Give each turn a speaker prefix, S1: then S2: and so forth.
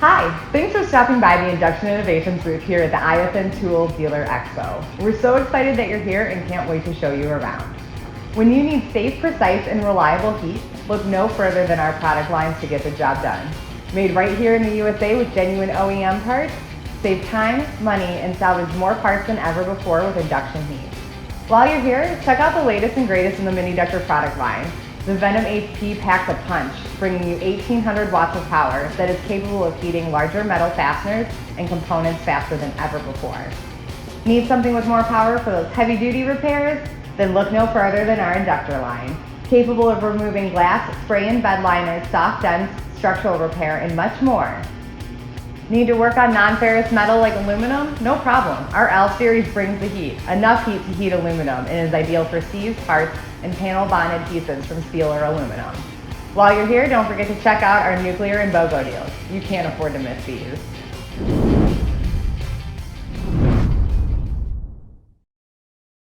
S1: Hi, thanks for stopping by the Induction Innovations booth here at the ISN Tool Dealer Expo. We're so excited that you're here and can't wait to show you around. When you need safe, precise, and reliable heat, look no further than our product lines to get the job done. Made right here in the USA with genuine OEM parts, save time, money, and salvage more parts than ever before with induction heat. While you're here, check out the latest and greatest in the Mini-Ductor product line. The Venom HP packs a punch, bringing you 1,800 watts of power that is capable of heating larger metal fasteners and components faster than ever before. Need something with more power for those heavy-duty repairs? Then look no further than our Inductor line. Capable of removing glass, spray and bed liners, soft dents, structural repair, and much more. Need to work on non-ferrous metal like aluminum? No problem. Our L-Series brings the heat. Enough heat to heat aluminum and is ideal for seized parts and panel bond adhesives from steel or aluminum. While you're here, don't forget to check out our nuclear and BOGO deals. You can't afford to miss these.